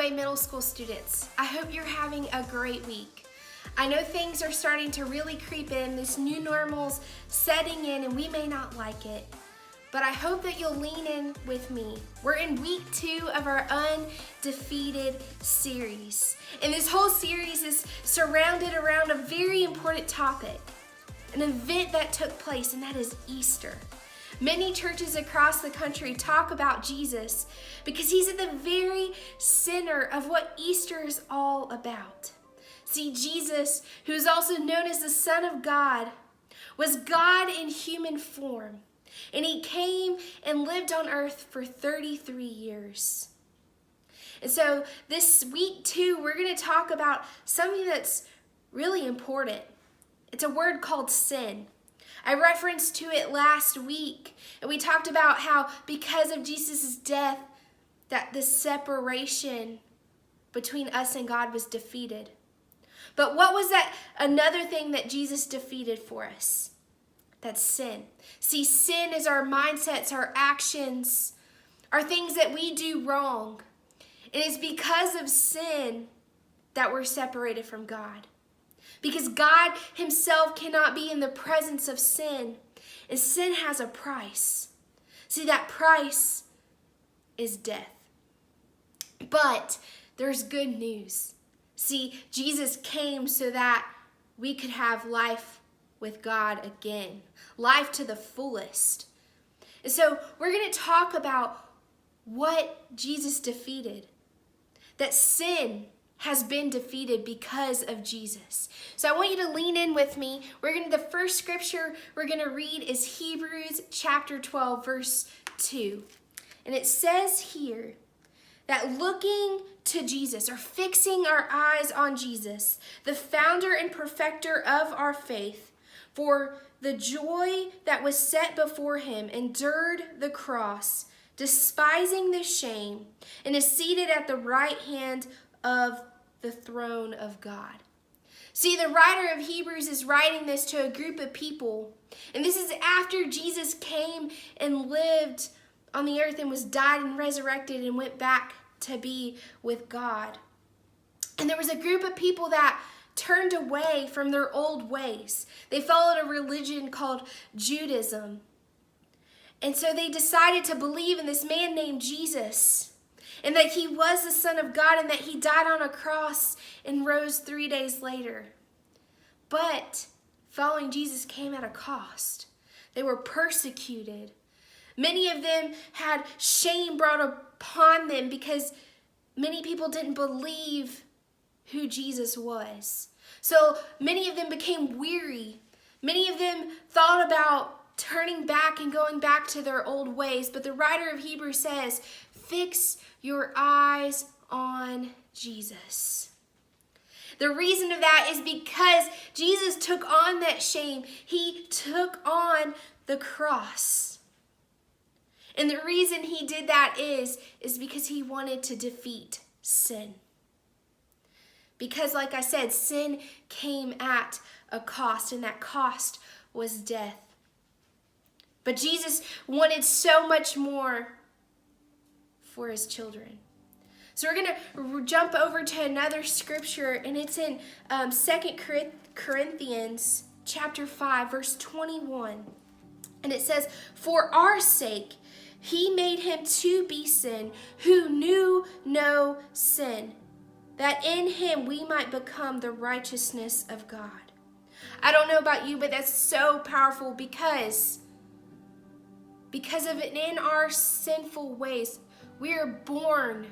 Midway Middle School students. I hope you're having a great week. I know things are starting to really creep in, this new normal's setting in, and we may not like it, but I hope that you'll lean in with me. We're in week 2 of our Undefeated series, and this whole series is surrounded around a very important topic, an event that took place, and that is Easter. Many churches across the country talk about Jesus because he's at the very center of what Easter is all about. See, Jesus, who is also known as the Son of God, was God in human form, and he came and lived on earth for 33 years. And so this week 2, we're going to talk about something that's really important. It's a word called sin. I referenced to it last week, and we talked about how because of Jesus' death, that the separation between us and God was defeated. But what was that another thing that Jesus defeated for us? That's sin. See, sin is our mindsets, our actions, our things that we do wrong. It is because of sin that we're separated from God. Because God himself cannot be in the presence of sin. And sin has a price. See, that price is death. But there's good news. See, Jesus came so that we could have life with God again. Life to the fullest. And so we're going to talk about what Jesus defeated. That sin has been defeated because of Jesus. So I want you to lean in with me. The first scripture we're going to read is Hebrews chapter 12, verse 2. And it says here that looking to Jesus, or fixing our eyes on Jesus, the founder and perfecter of our faith, for the joy that was set before him endured the cross, despising the shame, and is seated at the right hand of the throne of God. See, the writer of Hebrews is writing this to a group of people, and this is after Jesus came and lived on the earth and was died and resurrected and went back to be with God. And there was a group of people that turned away from their old ways. They followed a religion called Judaism. And so they decided to believe in this man named Jesus, and that he was the Son of God, and that he died on a cross and rose 3 days later. But following Jesus came at a cost. They were persecuted. Many of them had shame brought upon them because many people didn't believe who Jesus was. So many of them became weary. Many of them thought about turning back and going back to their old ways. But the writer of Hebrews says, fix your eyes on Jesus. The reason of that is because Jesus took on that shame. He took on the cross. And the reason he did that is because he wanted to defeat sin. Because, like I said, sin came at a cost, and that cost was death. But Jesus wanted so much more for his children. So we're going to jump over to another scripture, and it's in 2 Corinthians chapter 5, verse 21. And it says, for our sake, he made him to be sin who knew no sin, that in him we might become the righteousness of God. I don't know about you, but that's so powerful because of it, in our sinful ways, we are born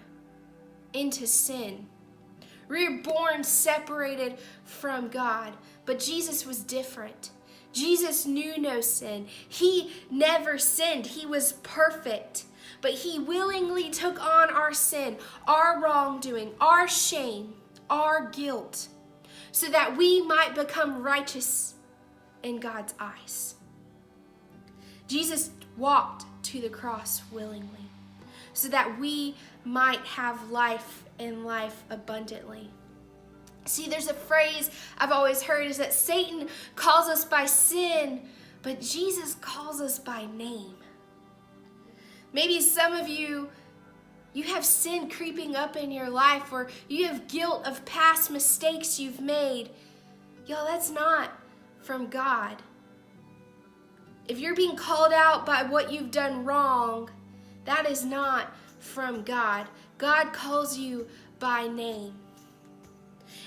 into sin. We are born separated from God. But Jesus was different. Jesus knew no sin. He never sinned. He was perfect. But he willingly took on our sin, our wrongdoing, our shame, our guilt, so that we might become righteous in God's eyes. Jesus walked to the cross willingly, so that we might have life and life abundantly. See, there's a phrase I've always heard is that Satan calls us by sin, but Jesus calls us by name. Maybe some of you you have sin creeping up in your life, or you have guilt of past mistakes you've made, y'all, that's not from God. If you're being called out by what you've done wrong, that is not from God. God calls you by name.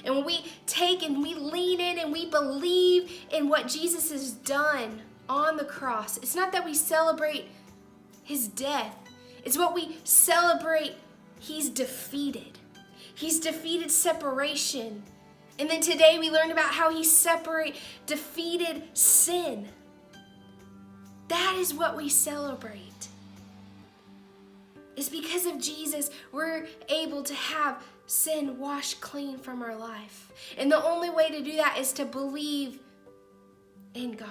And when we take and we lean in and we believe in what Jesus has done on the cross, it's not that we celebrate his death. It's what we celebrate. He's defeated. He's defeated separation. And then today we learned about how he defeated sin. That is what we celebrate. It's because of Jesus we're able to have sin washed clean from our life. And the only way to do that is to believe in God.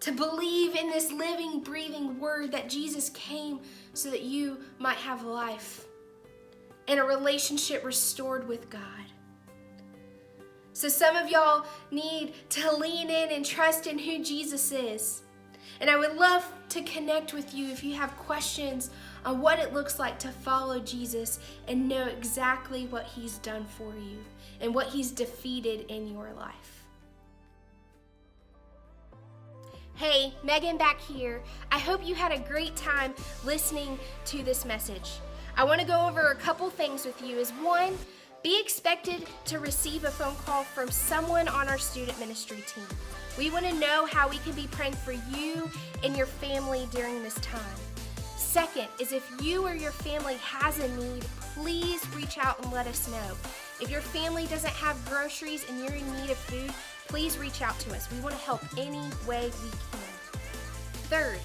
To believe in this living, breathing word that Jesus came so that you might have life and a relationship restored with God. So some of y'all need to lean in and trust in who Jesus is. And I would love to connect with you if you have questions on what it looks like to follow Jesus and know exactly what he's done for you and what he's defeated in your life. Hey, Megan back here. I hope you had a great time listening to this message. I want to go over a couple things with you. One, be expected to receive a phone call from someone on our student ministry team. We want to know how we can be praying for you and your family during this time. Second is if you or your family has a need, please reach out and let us know. If your family doesn't have groceries and you're in need of food, please reach out to us. We want to help any way we can. Third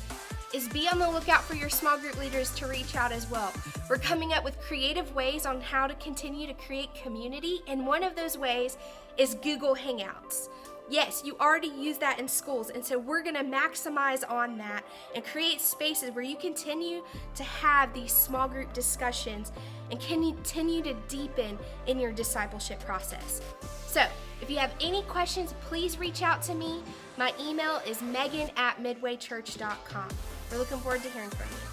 is be on the lookout for your small group leaders to reach out as well. We're coming up with creative ways on how to continue to create community, and one of those ways is Google Hangouts. Yes, you already use that in schools, and so we're going to maximize on that and create spaces where you continue to have these small group discussions and continue to deepen in your discipleship process. So, if you have any questions, please reach out to me. My email is megan@midwaychurch.com. We're looking forward to hearing from you.